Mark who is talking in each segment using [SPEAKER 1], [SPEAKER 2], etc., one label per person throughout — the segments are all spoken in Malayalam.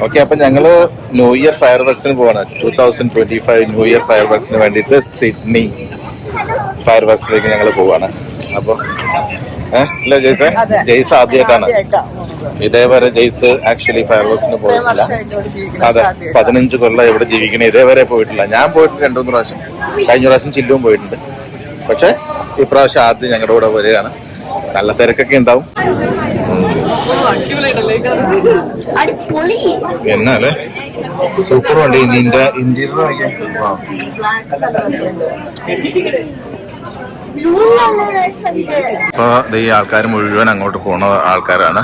[SPEAKER 1] ഓക്കെ, അപ്പൊ ഞങ്ങള് ന്യൂ ഇയർ ഫയർ വർക്സിന് പോവാണ്. 2025 ന്യൂ ഇയർ ഫയർ വർക്സിന് വേണ്ടിയിട്ട് സിഡ്നി ഫയർ വർക്സിലേക്ക് ഞങ്ങൾ പോവാണ്. അപ്പൊ ഇല്ല ജയ്സ്, ജയ്സ് ആദ്യമായിട്ടാണ്. ഇതേവരെ ജയ്സ് ആക്ച്വലി ഫയർ വർക്സിന് പോയിട്ടില്ല. അതെ, 15 കൊല്ലം ഇവിടെ ജീവിക്കണേ, ഇതേവരെ പോയിട്ടില്ല. ഞാൻ പോയിട്ട് 2-3 പ്രാവശ്യം, കഴിഞ്ഞ പ്രാവശ്യം ചില്ലും പോയിട്ടുണ്ട്. പക്ഷെ ഇപ്രാവശ്യം ആദ്യം ഞങ്ങളുടെ കൂടെ വരികയാണ്. നല്ല തിരക്കൊക്കെ ഉണ്ടാവും. എന്നാലേ സൂപ്പർ വണ്ടി. നിന്റെ ഇന്റീരിയർ ഇപ്പൊ ഈ ആൾക്കാർ മുഴുവൻ അങ്ങോട്ട് പോണ ആൾക്കാരാണ്.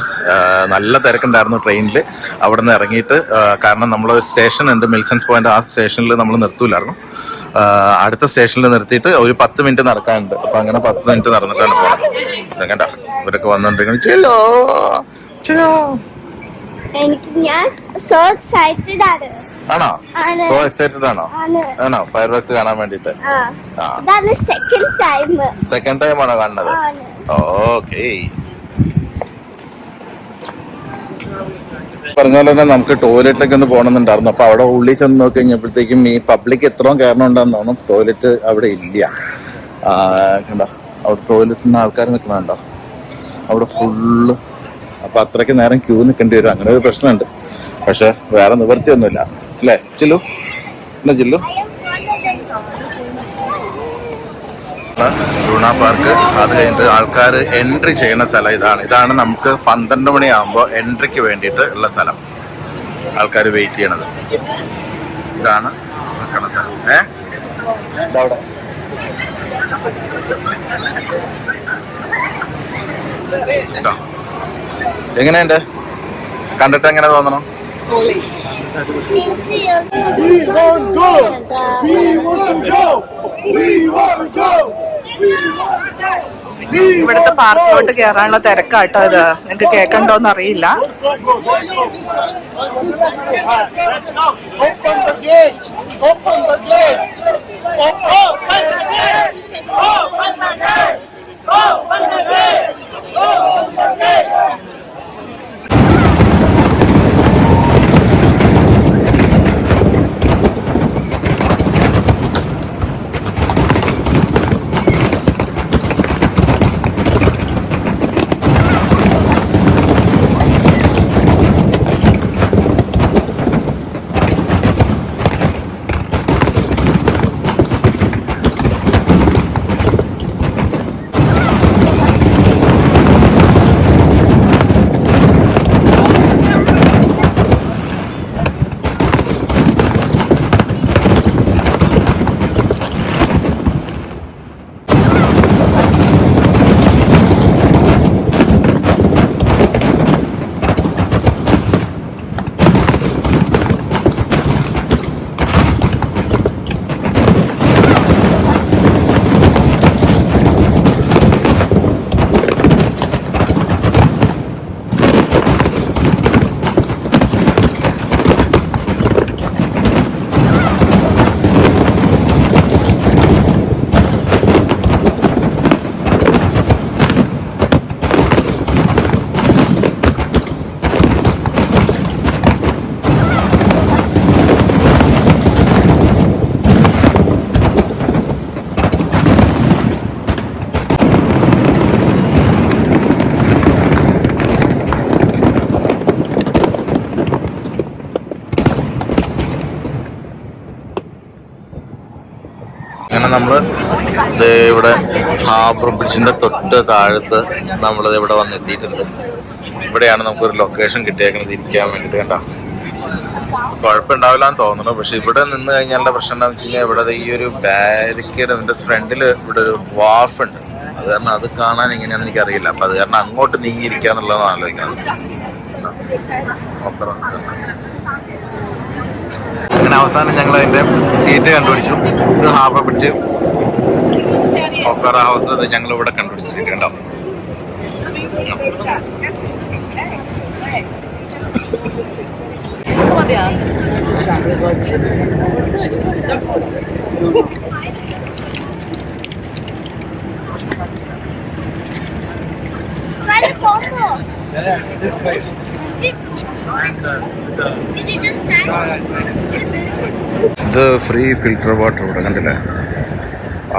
[SPEAKER 1] നല്ല തിരക്കുണ്ടായിരുന്നു ട്രെയിനിൽ. അവിടെ നിന്ന് ഇറങ്ങിയിട്ട്, കാരണം നമ്മൾ സ്റ്റേഷൻ ഉണ്ട്, മിൽസൺസ് പോയിന്റ്. ആ സ്റ്റേഷനിൽ നമ്മൾ നിർത്തൂലായിരുന്നു. അടുത്ത സ്റ്റേഷനിൽ നിർത്തിയിട്ട് ഒരു 10 മിനിറ്റ് നടക്കാനുണ്ട്. അപ്പൊ അങ്ങനെ 10 മിനിറ്റ് നടന്നിട്ടാണ് പോണത്. കണ്ട ഇവരൊക്കെ വന്നോണ്ടിരിക്കണം. ചെല്ലോ ചെല്ലോ. ആണോ? സോ എക്സൈറ്റഡ് ആണോ? ആണോ ഫയർ വർക്സ് കാണാൻ വേണ്ടിട്ട്? സെക്കൻഡ് ടൈം ആണോ കാണുന്നത്? ഓക്കെ. പറഞ്ഞ പോലെ തന്നെ നമുക്ക് ടോയ്ലറ്റിലേക്ക് ഒന്ന് പോകണമെന്നുണ്ടായിരുന്നു. അപ്പൊ അവിടെ ഉള്ളിൽ ചെന്ന് നോക്കി കഴിഞ്ഞപ്പോഴത്തേക്കും ഈ പബ്ലിക് എത്രയും കയറണുണ്ടെന്ന് തോന്നുന്നു. ടോയ്ലറ്റ് അവിടെ ഇല്ല. കണ്ടോ അവിടെ ടോയ്ലറ്റിന് ആൾക്കാർ നിൽക്കണുണ്ടോ? അവിടെ ഫുള്ള്. അപ്പൊ അത്രയ്ക്ക് നേരം ക്യൂ നിൽക്കേണ്ടി വരും. അങ്ങനെ ഒരു പ്രശ്നമുണ്ട്. പക്ഷെ വേറെ നിവൃത്തിയൊന്നുമില്ല അല്ലേ ചില്ലു? എന്നാ ചില്ലു, ലൂണ പാർക്ക്. അത് കഴിഞ്ഞിട്ട് ആൾക്കാർ എൻട്രി ചെയ്യുന്ന സ്ഥലം ഇതാണ് നമുക്ക് 12 മണിയാകുമ്പോൾ എൻട്രിക്ക് വേണ്ടിയിട്ട് ഉള്ള സ്ഥലം. ആൾക്കാർ വെയിറ്റ് ചെയ്യണത് ഇതാണ്. എങ്ങനെയുണ്ട്? കണ്ടിട്ട് എങ്ങനെ തോന്നണം?
[SPEAKER 2] ഇവിടുത്തെ പാർക്കിലോട്ട് കയറാനുള്ള തിരക്കാട്ടോ ഇത്. നിങ്ങക്ക് കേക്കണ്ടോന്ന് അറിയില്ല.
[SPEAKER 1] അങ്ങനെ നമ്മൾ ഇവിടെ ഹാർബർ ബ്രിഡ്ജിന്റെ തൊട്ട് താഴത്ത് നമ്മളിത് ഇവിടെ വന്നെത്തിയിട്ടുണ്ട്. ഇവിടെയാണ് നമുക്കൊരു ലൊക്കേഷൻ കിട്ടിയേക്കുന്നത് ഇരിക്കാൻ വേണ്ടിയിട്ട്. കണ്ടോ, കുഴപ്പമുണ്ടാവില്ല എന്ന് തോന്നുന്നു. പക്ഷെ ഇവിടെ നിന്ന് കഴിഞ്ഞാലുള്ള പ്രശ്നം എന്താണെന്ന് വെച്ച് കഴിഞ്ഞാൽ ഇവിടെ ഈ ഒരു ബാരിക്കേഡ്, അതിന്റെ ഫ്രണ്ടിൽ ഇവിടെ ഒരു വാർഫ് ഉണ്ട്. അത് കാരണം അത് കാണാൻ എങ്ങനെയാണെന്ന് എനിക്കറിയില്ല. അപ്പൊ അത് കാരണം അങ്ങോട്ട് നീങ്ങിയിരിക്കുക എന്നുള്ളതാണ് ആലോചിക്കുന്നത്. അങ്ങനെ അവസാനം ഞങ്ങൾ അതിന്റെ സീറ്റ് കണ്ടുപിടിച്ചു. ഇത് ഹാർബർ ബ്രിഡ്ജ് ഒപ്പറ ഹൗസ്. ഇത് ഞങ്ങൾ ഇവിടെ കണ്ടുപിടിച്ച സീറ്റ്. കണ്ടോ, ഇത് ഫ്രീ ഫിൽറ്റർ വാട്ടർ ഇവിടെ കണ്ടില്ലേ.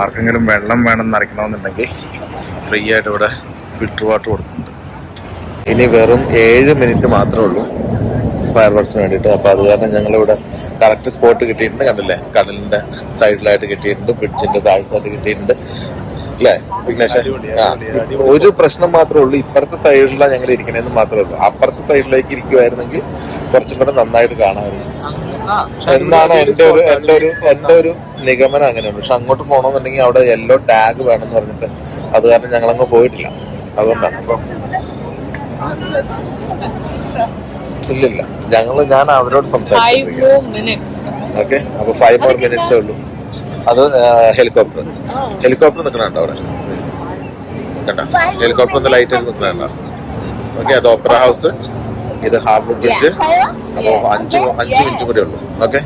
[SPEAKER 1] ആർക്കെങ്കിലും വെള്ളം വേണം നിറയ്ക്കണമെന്നുണ്ടെങ്കിൽ ഫ്രീ ആയിട്ട് ഇവിടെ ഫിൽറ്റർ വാട്ടർ കൊടുക്കുന്നുണ്ട്. ഇനി വെറും 7 മിനിറ്റ് മാത്രമേ ഉള്ളൂ ഫയർ വർക്സിന് വേണ്ടിയിട്ട്. അപ്പോൾ അത് കാരണം ഞങ്ങളിവിടെ കറക്റ്റ് സ്പോട്ട് കിട്ടിയിട്ടുണ്ട്. കണ്ടില്ലേ, കടലിൻ്റെ സൈഡിലായിട്ട് കിട്ടിയിട്ടുണ്ട്, ബ്രിഡ്ജിൻ്റെ താഴത്തായിട്ട് കിട്ടിയിട്ടുണ്ട് അല്ലേ വിഘ്നേഷ്? ആ, ഒരു പ്രശ്നം മാത്രമേ ഉള്ളൂ, ഇപ്പുറത്തെ സൈഡിലാണ് ഞങ്ങൾ ഇരിക്കണേന്ന് മാത്രമേ ഉള്ളൂ. അപ്പുറത്തെ സൈഡിലേക്ക് ഇരിക്കുമായിരുന്നെങ്കിൽ കുറച്ചും കൂടെ നന്നായിട്ട് കാണാമായിരുന്നു എന്നാണ് എൻ്റെ ഒരു നിഗമനം. അങ്ങനെയുണ്ട്. പക്ഷെ അങ്ങോട്ട് പോകണമെന്നുണ്ടെങ്കിൽ അവിടെ യെല്ലോ ടാഗ് വേണമെന്ന് പറഞ്ഞിട്ട് അത് കാരണം ഞങ്ങളങ്ങ് പോയിട്ടില്ല. അതുകൊണ്ടാണ്. അപ്പം ഇല്ലില്ല, ഞാൻ അവരോട് സംസാരിച്ചു. ഓക്കെ, അപ്പൊ 5 more minutes ഉള്ളൂ. അത് ഹെലികോപ്റ്റർ നിൽക്കണുണ്ടോ അവിടെ? കണ്ടോ ഹെലികോപ്റ്റർ ഒന്ന് ലൈറ്റ് ആയിട്ട് നിൽക്കണുണ്ടോ? ഓക്കെ, അത് ഓപ്പറ ഹൗസ്, ഇത് ഹാർബർ ബ്രിഡ്ജ്. അപ്പോൾ 5 മിനിറ്റ് കൂടെ ഉള്ളൂ. ഓക്കെ,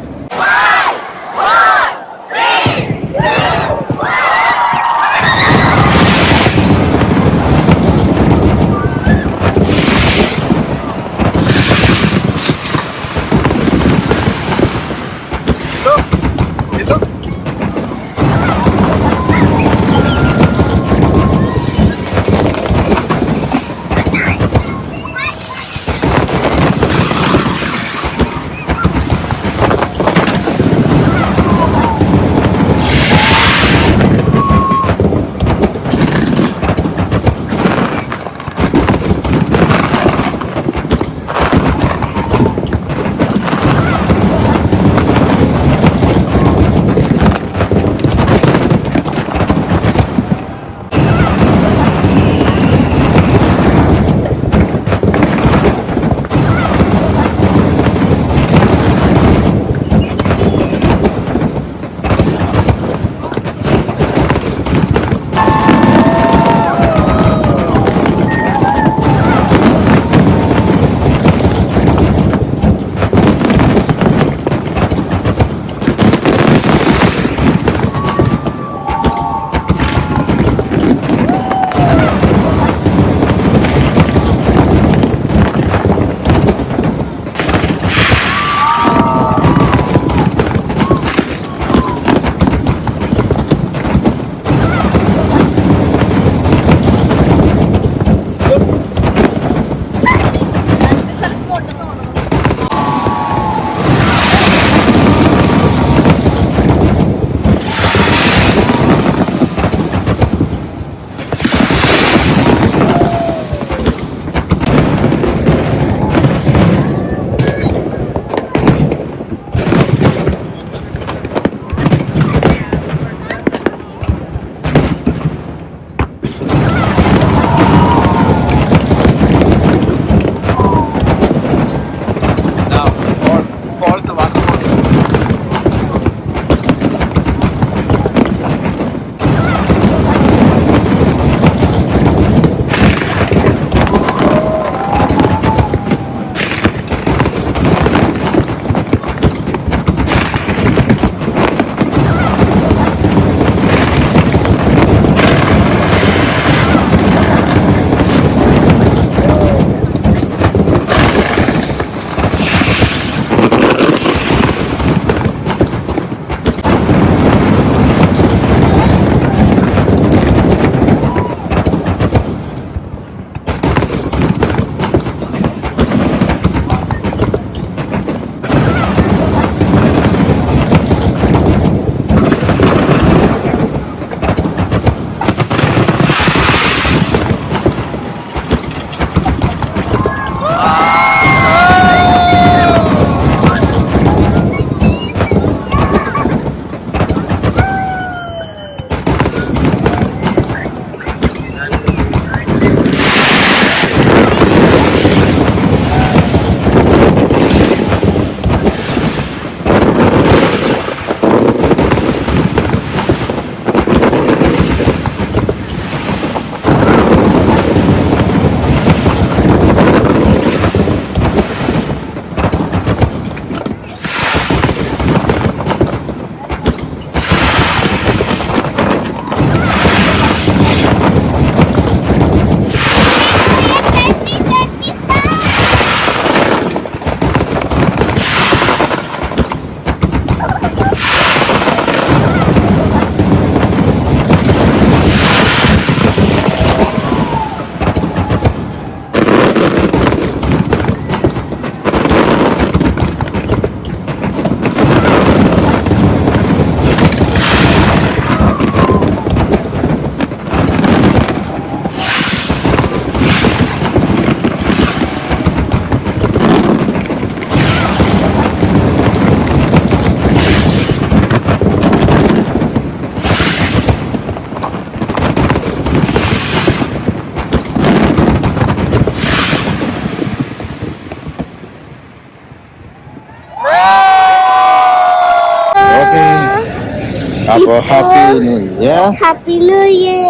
[SPEAKER 1] അപ്പൊ happy new year.
[SPEAKER 3] Happy new year.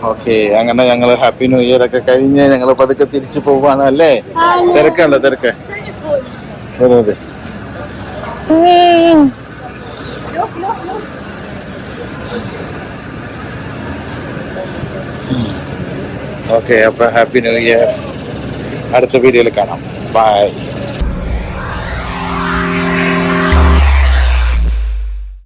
[SPEAKER 1] Okay, അങ്ങനെ ഞങ്ങൾ ഹാപ്പി ന്യൂ ഇയർ ഒക്കെ കഴിഞ്ഞ് ഞങ്ങൾ പതുക്കെ തിരിച്ചു പോവാണ് അല്ലേ? തിരക്കുണ്ടോ? തിരക്ക് വെറുതെ. ഓക്കെ, അപ്പൊ ഹാപ്പി ന്യൂ ഇയർ. അടുത്ത വീഡിയോയിൽ കാണാം. ബൈ.